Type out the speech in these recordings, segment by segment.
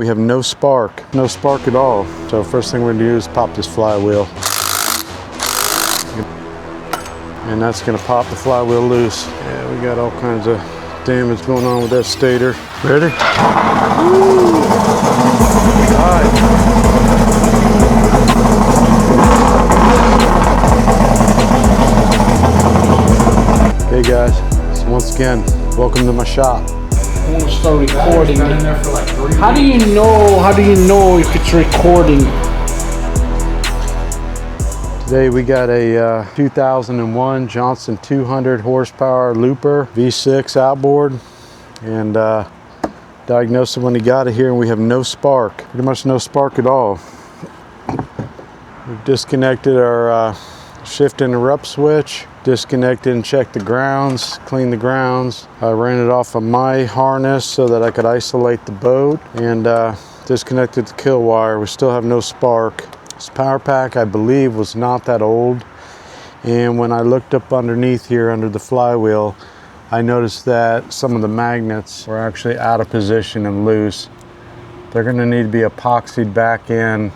We have no spark at all. So first thing we're gonna do is pop this flywheel. And that's gonna pop the flywheel loose. Yeah, we got all kinds of damage going on with that stator. Ready? All right. Hey guys, so once again, welcome to my shop. I want to start recording. How do you know if it's recording? Today we got a 2001 Johnson 200 horsepower looper V6 outboard, and diagnosed when he got it here, and we have no spark, pretty much no spark at all. We've disconnected our shift interrupt switch, disconnected and checked the grounds, cleaned the grounds. I ran it off of my harness so that I could isolate the boat, and disconnected the kill wire. We still have no spark. This power pack, I believe, was not that old, and when I looked up underneath here under the flywheel, I noticed that some of the magnets were actually out of position and loose. They're going to need to be epoxied back in,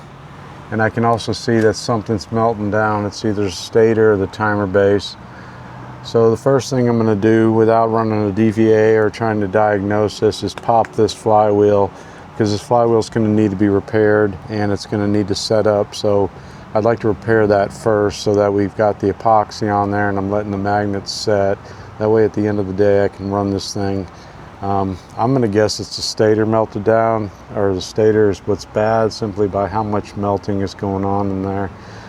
and I can also see that something's melting down. It's either the stator or the timer base. So the first thing I'm going to do, without running a DVA or trying to diagnose this, is pop this flywheel, because this flywheel is going to need to be repaired and it's going to need to set up. So I'd like to repair that first so that we've got the epoxy on there and I'm letting the magnets set. That way at the end of the day I can run this thing. I'm going to guess it's the stator melted down, or the stator is what's bad, simply by how much melting is going on in there.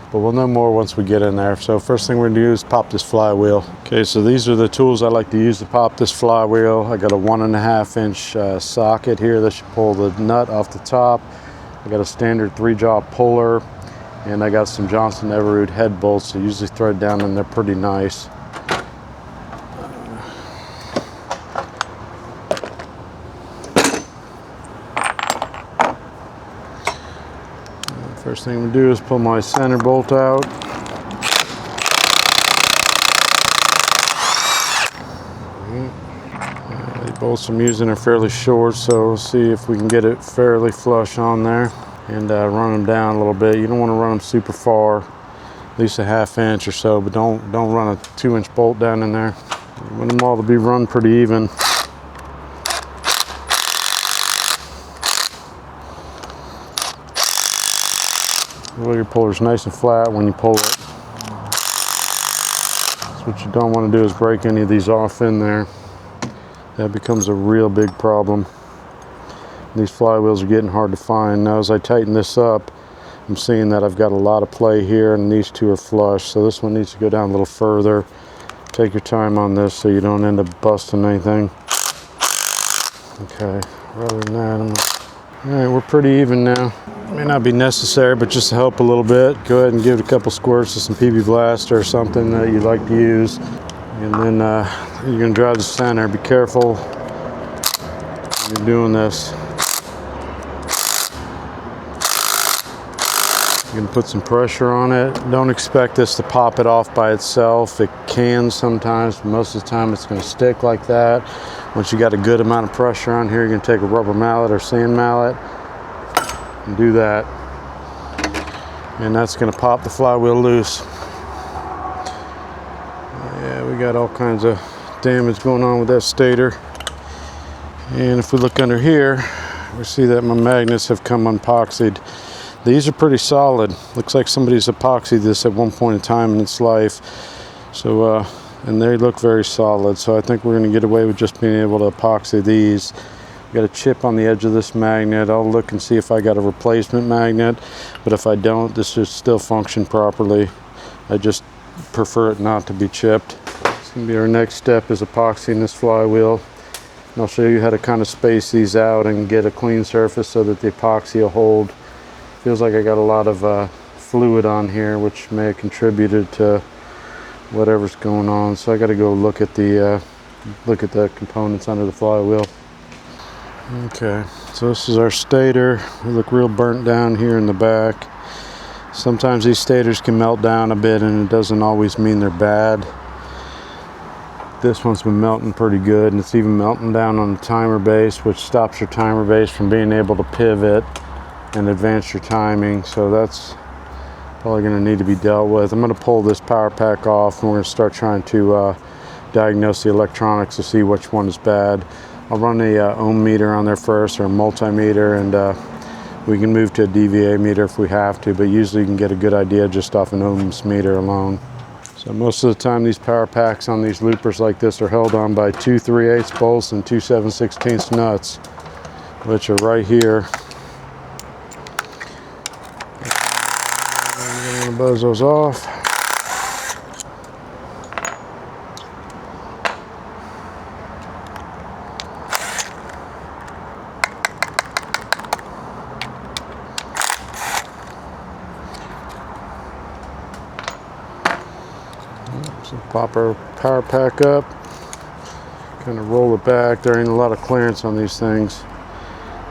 But we'll know more once we get in there. So first thing we're going to do is pop this flywheel. Okay, so these are the tools I like to use to pop this flywheel. I got a 1.5 inch socket here that should pull the nut off the top. I got a standard 3-jaw puller, and I got some Johnson evinrude head bolts that usually thread down, and they're pretty nice. First thing we do is pull my center bolt out. The bolts I'm using are fairly short, so we'll see if we can get it fairly flush on there, and run them down a little bit. You don't want to run them super far, at least a 1/2 inch or so, but don't run a 2-inch bolt down in there. You want them all to be run pretty even. Well, your puller's nice and flat when you pull it. So what you don't want to do is break any of these off in there. That becomes a real big problem. These flywheels are getting hard to find. Now as I tighten this up, I'm seeing that I've got a lot of play here, and these two are flush. So this one needs to go down a little further. Take your time on this so you don't end up busting anything. Okay, rather than that, all right, we're pretty even now. May not be necessary, but just to help a little bit, go ahead and give it a couple squirts of some PB Blaster or something that you like to use. And then you're going to drive the center. Be careful when you're doing this. You're going to put some pressure on it. Don't expect this to pop it off by itself. It can sometimes, but most of the time it's going to stick like that. Once you got a good amount of pressure on here, you're going to take a rubber mallet or sand mallet and do that, and that's going to pop the flywheel loose. Yeah, we got all kinds of damage going on with that stator. And if we look under here, we see that my magnets have come epoxied. These are pretty solid. Looks like somebody's epoxied this at one point in time in its life. So and they look very solid, so I think we're going to get away with just being able to epoxy these. Got a chip on the edge of this magnet. I'll look and see if I got a replacement magnet, but if I don't, this should still function properly. I just prefer it not to be chipped. It's going to be our next step, is epoxying this flywheel, and I'll show you how to kind of space these out and get a clean surface so that the epoxy will hold. Feels like I got a lot of fluid on here, which may have contributed to whatever's going on. So I got to go look at the components under the flywheel. Okay, so this is our stator. They look real burnt down here in the back. Sometimes these stators can melt down a bit, and it doesn't always mean they're bad. this one's been melting pretty good, and it's even melting down on the timer base, which stops your timer base from being able to pivot and advance your timing. So that's probably going to need to be dealt with. I'm going to pull this power pack off, and we're going to start trying to diagnose the electronics to see which one is bad. I'll run a ohm meter on there first, or a multimeter, and we can move to a DVA meter if we have to, but usually you can get a good idea just off an ohms meter alone. So most of the time these power packs on these loopers like this are held on by 2 3/8 bolts and 2 7/16 nuts, which are right here. I'm going to buzz those off. So pop our power pack up, kind of roll it back. There ain't a lot of clearance on these things.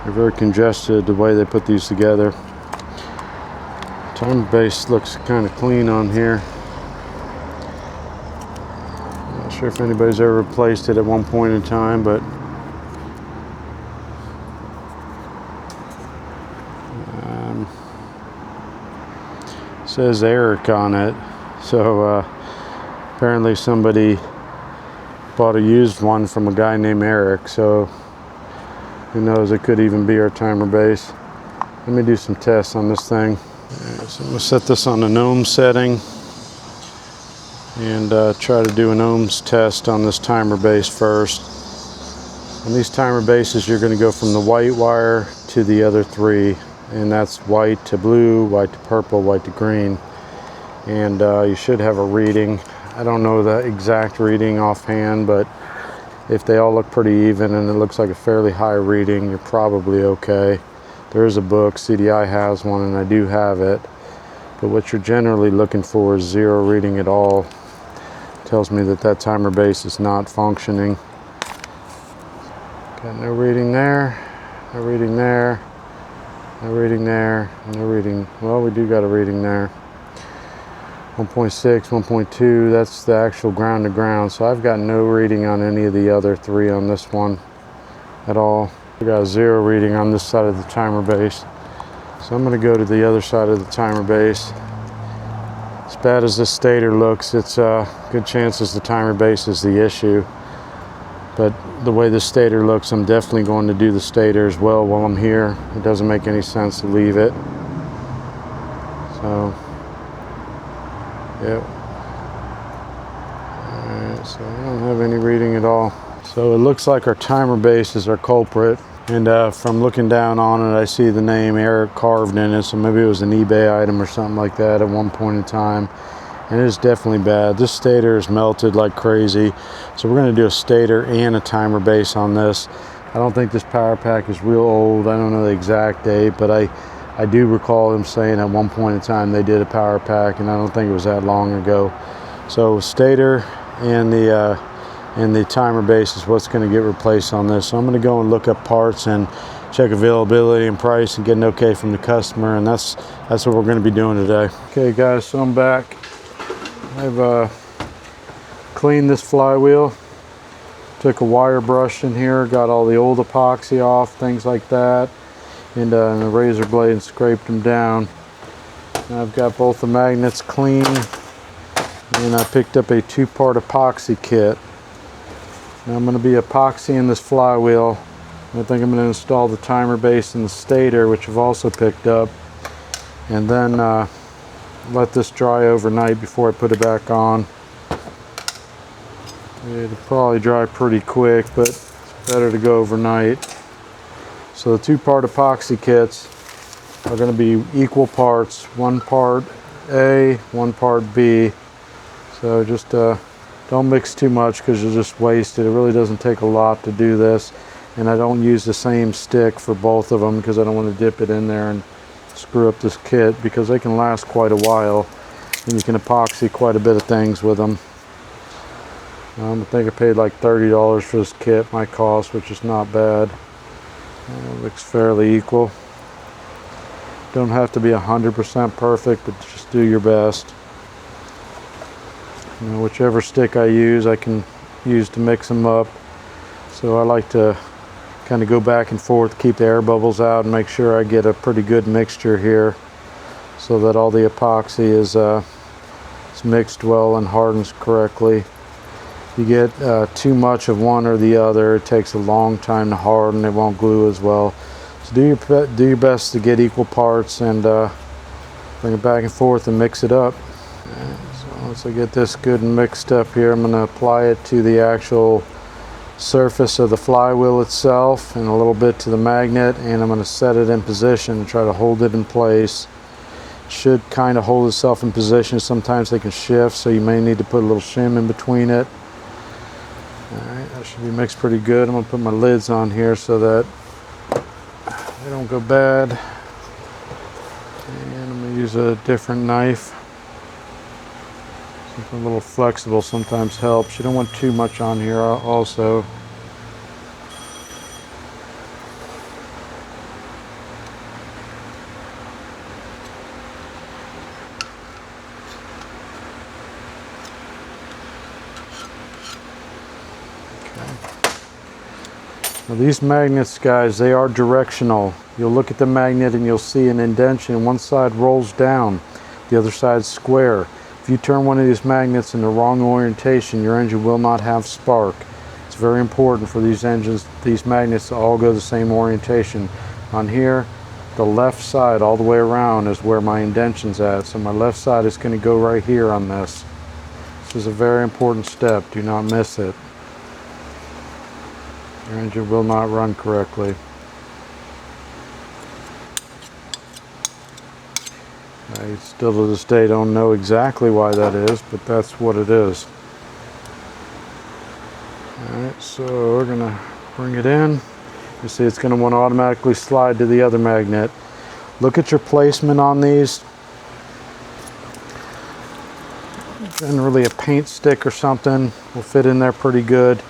They're very congested the way they put these together. Timer base looks kind of clean on here. Not sure if anybody's ever replaced it at one point in time, but it says Eric on it. So apparently somebody bought a used one from a guy named Eric, so who knows, it could even be our timer base. Let me do some tests on this thing. Right, so I'm going to set this on an ohm setting and try to do an ohms test on this timer base first. On these timer bases you're going to go from the white wire to the other three, and that's white to blue, white to purple, white to green, and you should have a reading. I don't know the exact reading offhand, but if they all look pretty even and it looks like a fairly high reading, you're probably okay. There is a book, CDI has one, and I do have it, but what you're generally looking for is 0 reading at all. It tells me that that timer base is not functioning. Got no reading there, no reading there, no reading there, no reading. Well, we do got a reading there. 1.6, 1.2, that's the actual ground to ground. So I've got no reading on any of the other three on this one at all. We got a 0 reading on this side of the timer base. So I'm going to go to the other side of the timer base. As bad as this stator looks, it's good chances the timer base is the issue. But the way the stator looks, I'm definitely going to do the stator as well while I'm here. It doesn't make any sense to leave it. So yep. Alright, so I don't have any reading at all. So it looks like our timer base is our culprit. And from looking down on it, I see the name Eric carved in it. So maybe it was an eBay item or something like that at one point in time. And it is definitely bad. This stator is melted like crazy. So we're going to do a stator and a timer base on this. I don't think this power pack is real old. I don't know the exact date, but I do recall them saying at one point in time they did a power pack, and I don't think it was that long ago. So stator and the timer base is what's going to get replaced on this. So I'm going to go and look up parts and check availability and price and get an okay from the customer, and that's what we're going to be doing today. Okay guys, so I'm back. I've cleaned this flywheel. Took a wire brush in here, got all the old epoxy off, things like that. And a razor blade and scraped them down. And I've got both the magnets clean, and I picked up a 2-part epoxy kit. Now I'm going to be epoxying this flywheel. I think I'm going to install the timer base and the stator, which I've also picked up, and then let this dry overnight before I put it back on. It'll probably dry pretty quick, but it's better to go overnight. So the 2-part epoxy kits are going to be equal parts, 1 part A, 1 part B. So just don't mix too much because you'll just waste it. It really doesn't take a lot to do this. And I don't use the same stick for both of them because I don't want to dip it in there and screw up this kit, because they can last quite a while and you can epoxy quite a bit of things with them. I think I paid like $30 for this kit, my cost, which is not bad. It looks fairly equal. Don't have to be 100% perfect, but just do your best. You know, whichever stick I use, I can use to mix them up. So I like to kind of go back and forth, keep the air bubbles out, and make sure I get a pretty good mixture here so that all the epoxy is mixed well and hardens correctly. You get too much of one or the other, it takes a long time to harden, it won't glue as well. So do your best to get equal parts and bring it back and forth and mix it up. So once I get this good and mixed up here, I'm going to apply it to the actual surface of the flywheel itself and a little bit to the magnet, and I'm going to set it in position and try to hold it in place. It should kind of hold itself in position. Sometimes they can shift, so you may need to put a little shim in between it. Alright, that should be mixed pretty good. I'm going to put my lids on here so that they don't go bad. And I'm going to use a different knife. Something a little flexible sometimes helps. You don't want too much on here also. Now these magnets, guys, they are directional. You'll look at the magnet and you'll see an indentation. One side rolls down, the other side's square. If you turn one of these magnets in the wrong orientation, your engine will not have spark. It's very important for these engines, these magnets to all go the same orientation. On here, the left side all the way around is where my indention's at. So my left side is going to go right here on this. This is a very important step. Do not miss it. Your engine will not run correctly. I still to this day don't know exactly why that is, but that's what it is. Alright, so we're going to bring it in. You see it's going to want to automatically slide to the other magnet. Look at your placement on these. Generally a paint stick or something will fit in there pretty good.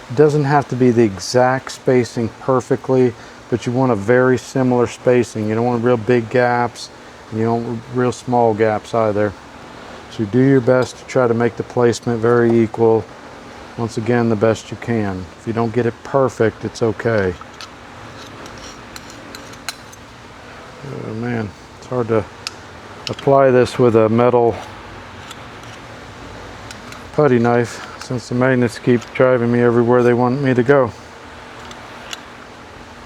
It doesn't have to be the exact spacing perfectly, but you want a very similar spacing. You don't want real big gaps. You don't want real small gaps either. So do your best to try to make the placement very equal. Once again, the best you can. If you don't get it perfect, it's okay. Oh man, it's hard to apply this with a metal putty knife since the magnets keep driving me everywhere they want me to go.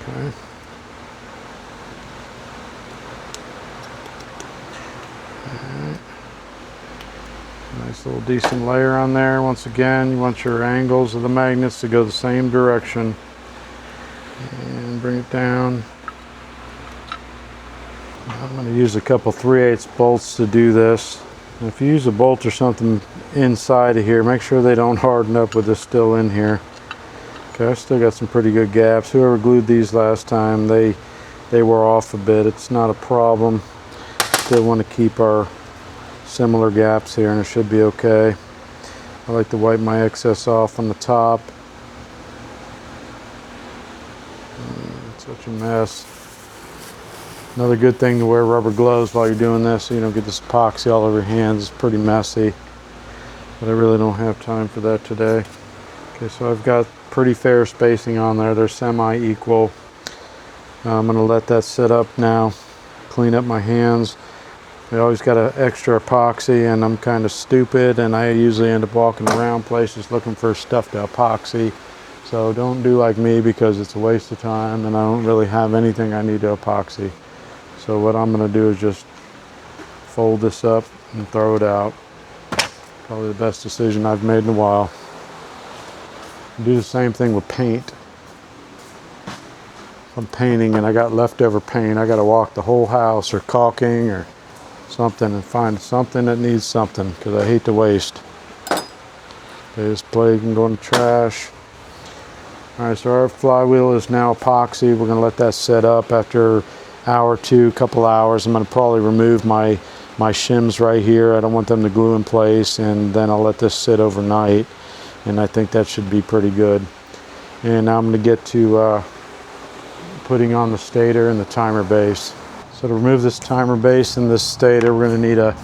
Okay. Nice little decent layer on there. Once again, you want your angles of the magnets to go the same direction. And bring it down. I'm going to use a couple 3/8 bolts to do this. And if you use a bolt or something inside of here, make sure they don't harden up with this still in here. Okay, I've still got some pretty good gaps. Whoever glued these last time, they were off a bit. It's not a problem. Still want to keep our similar gaps here and it should be okay. I like to wipe my excess off on the top. It's such a mess. Another good thing to wear rubber gloves while you're doing this so you don't get this epoxy all over your hands. It's pretty messy, but I really don't have time for that today. Okay, so I've got pretty fair spacing on there. They're semi-equal. I'm going to let that sit up now, clean up my hands. I always got an extra epoxy and I'm kind of stupid and I usually end up walking around places looking for stuff to epoxy. So don't do like me because it's a waste of time and I don't really have anything I need to epoxy. So what I'm going to do is just fold this up and throw it out. Probably the best decision I've made in a while. Do the same thing with paint. If I'm painting and I got leftover paint, I got to walk the whole house or caulking or something and find something that needs something because I hate to waste. Okay, this blade can go in the trash. Alright, so our flywheel is now epoxy. We're going to let that set up after an hour or two, couple hours. I'm going to probably remove my shims right here. I don't want them to glue in place, and then I'll let this sit overnight, and I think that should be pretty good. And now I'm going to get to putting on the stator and the timer base. So to remove this timer base and this stator, we're going to need a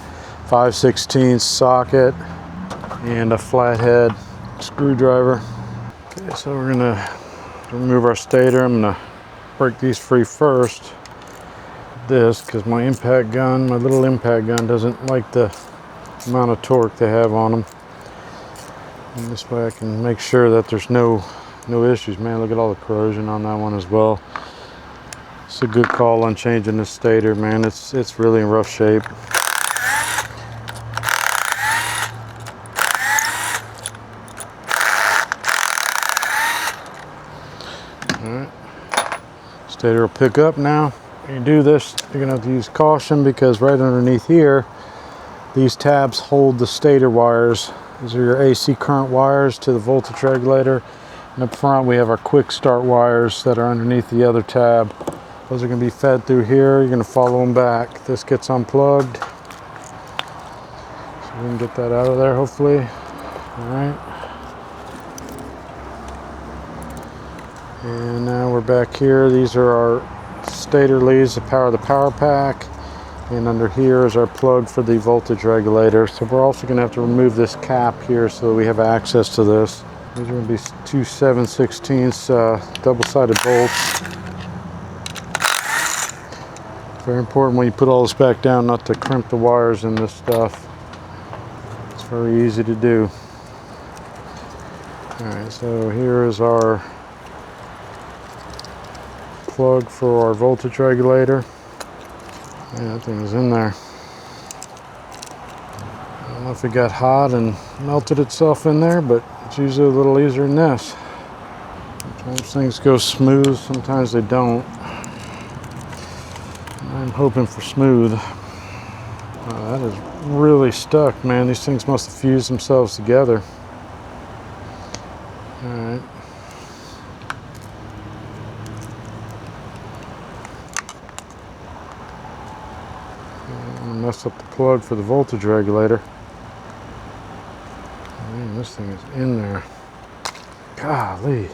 5/16 socket and a flathead screwdriver. Okay, so we're gonna remove our stator. I'm gonna break these free first. This, because my impact gun, my little impact gun, doesn't like the amount of torque they have on them. And this way I can make sure that there's no issues. Man, look at all the corrosion on that one as well. It's a good call on changing the stator, man. It's really in rough shape. Alright. Stator will pick up now. When you do this, you're gonna have to use caution, because right underneath here, these tabs hold the stator wires. These are your AC current wires to the voltage regulator. And up front we have our quick start wires that are underneath the other tab. Those are going to be fed through here. You're going to follow them back. This gets unplugged. So we can get that out of there hopefully. Alright. And now we're back here. These are our stator leads to power the power pack. And under here is our plug for the voltage regulator. So we're also going to have to remove this cap here so that we have access to this. These are going to be 2 7/16 double-sided bolts. Very important when you put all this back down not to crimp the wires in this stuff. It's very easy to do. Alright, so here is our plug for our voltage regulator. Yeah, that thing is in there. I don't know if it got hot and melted itself in there, but it's usually a little easier than this. Sometimes things go smooth, sometimes they don't. I'm hoping for smooth. That is really stuck, man. These things must have fused themselves together. Alright. Mess up the plug for the voltage regulator. Man, this thing is in there. Golly.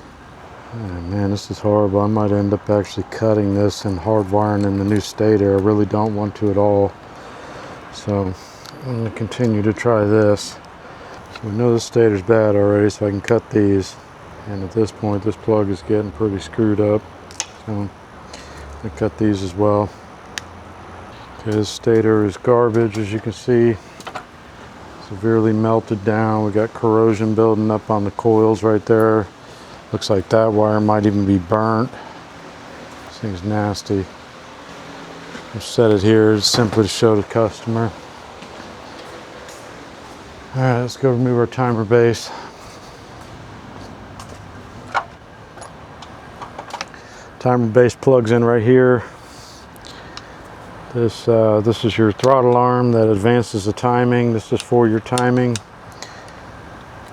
Oh, man, this is horrible. I might end up actually cutting this and hardwiring in the new stator. I really don't want to at all. So I'm going to continue to try this. So we know the stator's bad already, so I can cut these. And at this point, this plug is getting pretty screwed up. So I cut these as well. Okay, this stator is garbage, as you can see. Severely melted down. We got corrosion building up on the coils right there. Looks like that wire might even be burnt. This thing's nasty. I've set it here simply to show the customer. Alright, let's go remove our timer base. Timer base plugs in right here. This is your throttle arm that advances the timing. This is for your timing.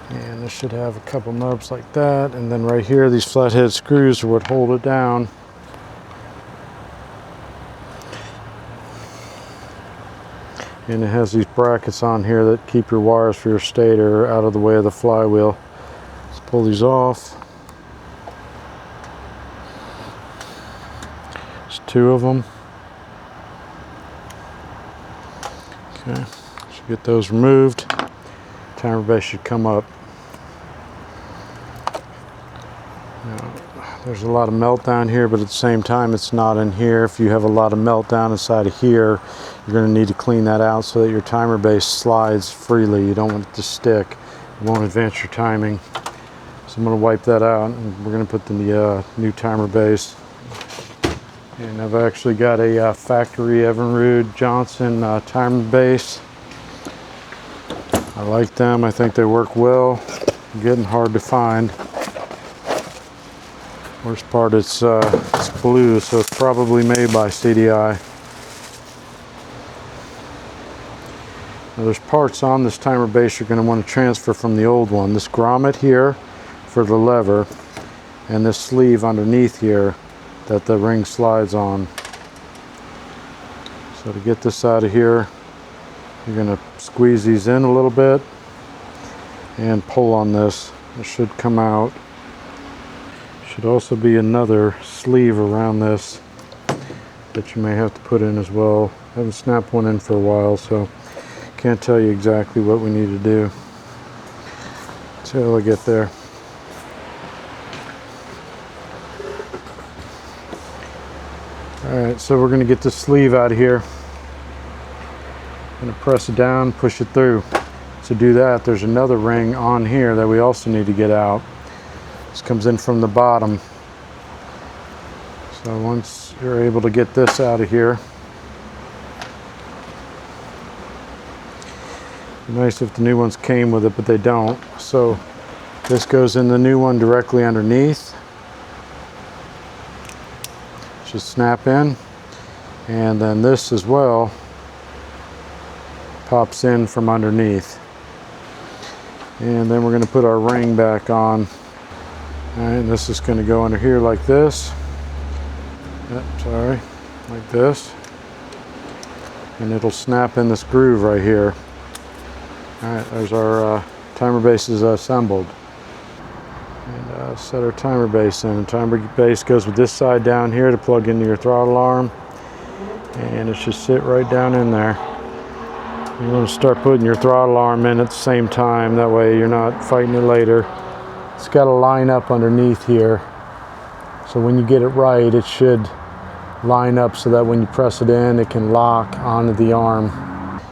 And this should have a couple nubs like that. And then right here, these flathead screws are what hold it down. And it has these brackets on here that keep your wires for your stator out of the way of the flywheel. Let's pull these off. There's 2 of them. Okay, should get those removed. Timer base should come up. Now, there's a lot of melt down here, but at the same time it's not in here. If you have a lot of melt down inside of here, you're going to need to clean that out so that your timer base slides freely. You don't want it to stick. It won't advance your timing. So I'm going to wipe that out, and we're going to put the new timer base. And I've actually got a factory Evinrude Johnson timer base. I like them. I think they work well. Getting hard to find. Worst part, it's blue, so it's probably made by CDI. Now, there's parts on this timer base you're going to want to transfer from the old one. This grommet here for the lever, and this sleeve underneath here that the ring slides on. So to get this out of here, you're going to squeeze these in a little bit and pull on this. It should come out. Should also be another sleeve around this that you may have to put in as well. I haven't snapped one in for a while, so can't tell you exactly what we need to do. till I get there. Alright, so we're going to get this sleeve out of here. Going to press it down, push it through. To do that, there's another ring on here that we also need to get out. This comes in from the bottom. So once you're able to get this out of here, nice if the new ones came with it, but they don't. So this goes in the new one directly underneath. Just snap in, and then this as well pops in from underneath. And then we're going to put our ring back on. And this is going to go under here like this. Sorry, like this. And it'll snap in this groove right here. Alright, there's our timer bases assembled. And set our timer base in. The timer base goes with this side down here to plug into your throttle arm. And it should sit right down in there. You want to start putting your throttle arm in at the same time. That way you're not fighting it later. It's got to line up underneath here. So when you get it right, it should line up so that when you press it in, it can lock onto the arm.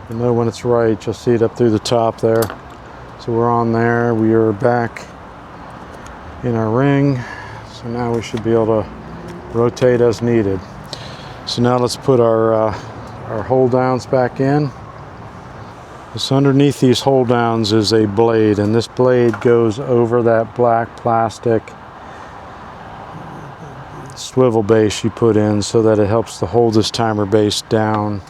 You'll know when it's right. You'll see it up through the top there. So we're on there. We are back in our ring. So now we should be able to rotate as needed. So now let's put our hold downs back in. So underneath these hold downs is a blade, and this blade goes over that black plastic swivel base you put in so that it helps to hold this timer base down.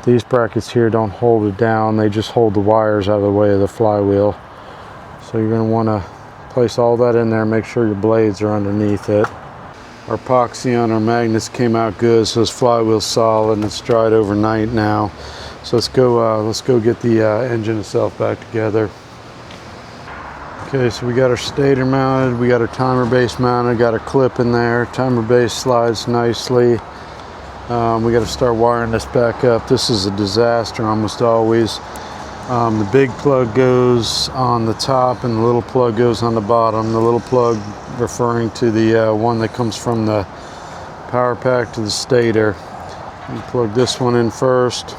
These brackets here don't hold it down, they just hold the wires out of the way of the flywheel. So you're going to want to place all that in there, make sure your blades are underneath it. Our epoxy on our magnets came out good, so this flywheel's solid and it's dried overnight now. So let's go get the engine itself back together. Okay, so we got our stator mounted, we got our timer base mounted, got a clip in there. Timer base slides nicely. We got to start wiring this back up. This is a disaster almost always. The big plug goes on the top and the little plug goes on the bottom. The little plug referring to the one that comes from the power pack to the stator. You plug this one in first.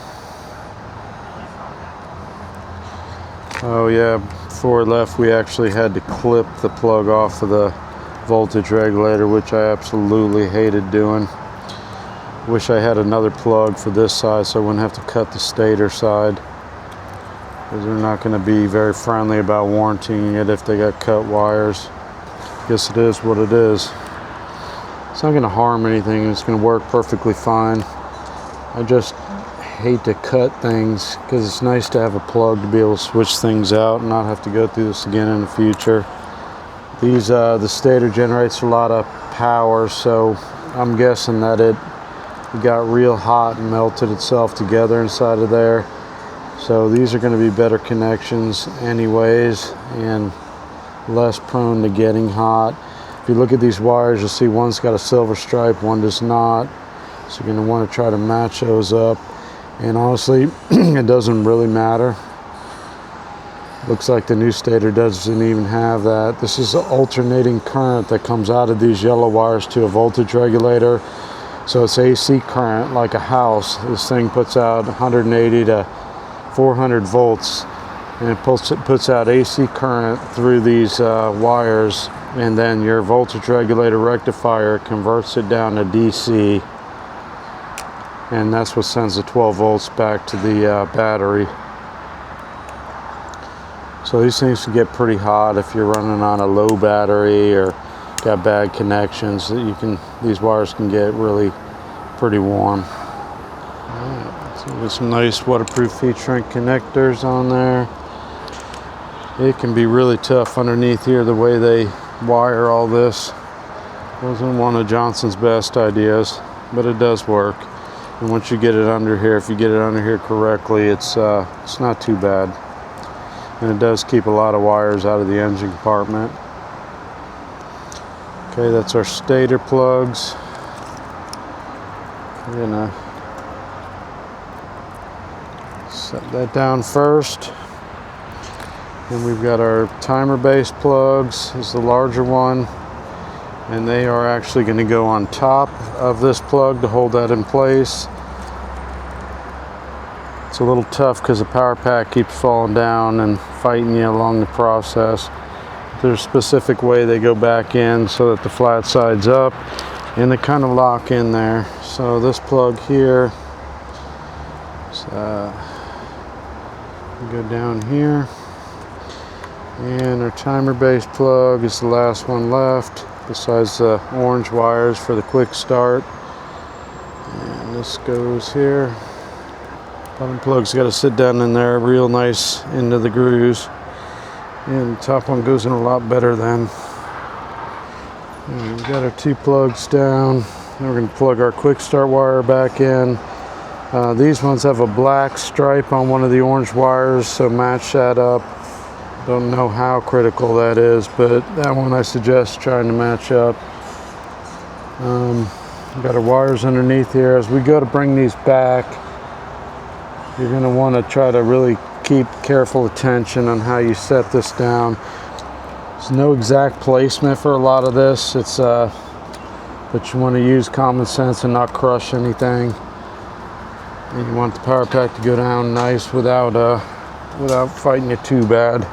Oh yeah, before I left we actually had to clip the plug off of the voltage regulator, which I absolutely hated doing. Wish I had another plug for this side so I wouldn't have to cut the stator side, because they're not going to be very friendly about warranting it if they got cut wires. Guess it is what it is. It's not going to harm anything, it's going to work perfectly fine. I just hate to cut things because it's nice to have a plug to be able to switch things out and not have to go through this again in the future. The stator generates a lot of power, so I'm guessing that it got real hot and melted itself together inside of there. So these are going to be better connections anyways and less prone to getting hot. If you look at these wires, you'll see one's got a silver stripe, one does not. So you're going to want to try to match those up. And honestly, it doesn't really matter. Looks like the new stator doesn't even have that. This is alternating current that comes out of these yellow wires to a voltage regulator. So it's AC current like a house. This thing puts out 180 to 400 volts. And it puts out AC current through these wires. And then your voltage regulator rectifier converts it down to DC. And that's what sends the 12 volts back to the battery. So these things can get pretty hot if you're running on a low battery or got bad connections. These wires can get really pretty warm. Alright, so there's some nice waterproof heat shrink connectors on there. It can be really tough underneath here the way they wire all this. Wasn't one of Johnson's best ideas, but it does work. And once you get it under here, if you get it under here correctly, it's not too bad. And it does keep a lot of wires out of the engine compartment. Okay, that's our stator plugs. We're gonna set that down first. And we've got our timer base plugs. This is the larger one, and they are actually going to go on top of this plug to hold that in place. It's a little tough because the power pack keeps falling down and fighting you along the process. There's a specific way they go back in so that the flat side's up, and they kind of lock in there. So this plug here, go down here, and our timer base plug is the last one left, besides the orange wires for the quick start. And this goes here. Bottom plug's got to sit down in there real nice into the grooves, and the top one goes in a lot better then. And we've got our two plugs down. Now we're going to plug our quick start wire back in. These ones have a black stripe on one of the orange wires, so match that up. Don't know how critical that is, but that one I suggest trying to match up. We've got our wires underneath here. As we go to bring these back, you're going to want to try to really keep careful attention on how you set this down. There's no exact placement for a lot of this. It's but you want to use common sense and not crush anything. And you want the power pack to go down nice without fighting it too bad.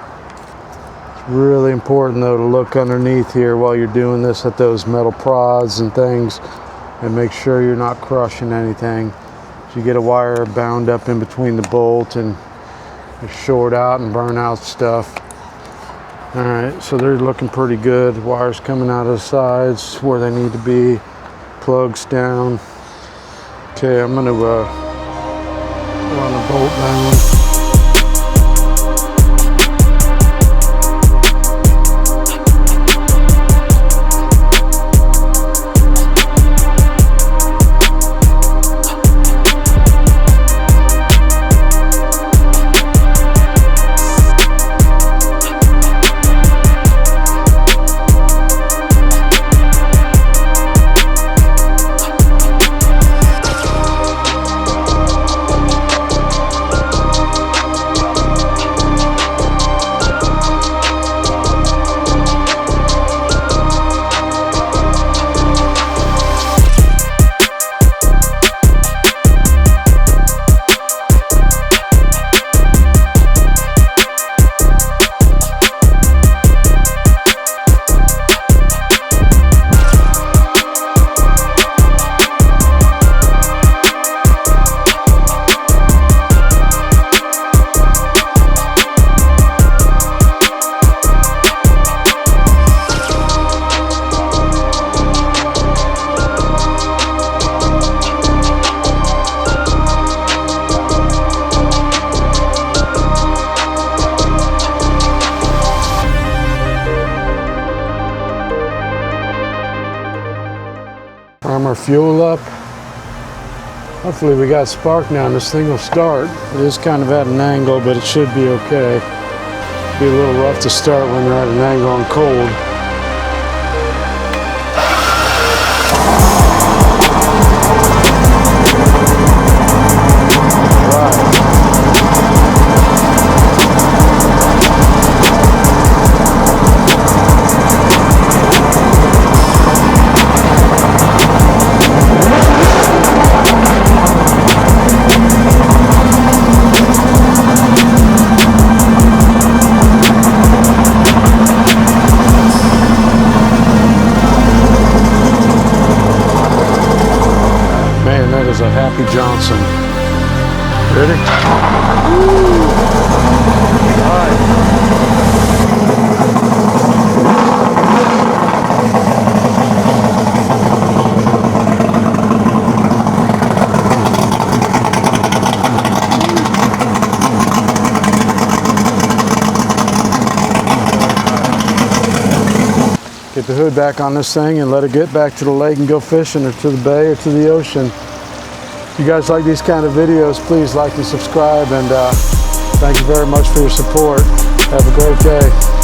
It's really important though to look underneath here while you're doing this at those metal prods and things, and make sure you're not crushing anything. You get a wire bound up in between the bolt and you short out and burn out stuff. All right, so they're looking pretty good. Wires coming out of the sides where they need to be. Plugs down. Okay, I'm gonna run the bolt down. Arm our fuel up. Hopefully we got spark now and this thing will start. It is kind of at an angle, but it should be okay. Be a little rough to start when they're at an angle and cold. A Happy Johnson. Ready? All right. Get the hood back on this thing and let it get back to the lake and go fishing, or to the bay or to the ocean. If you guys like these kind of videos, please like and subscribe, and thank you very much for your support. Have a great day.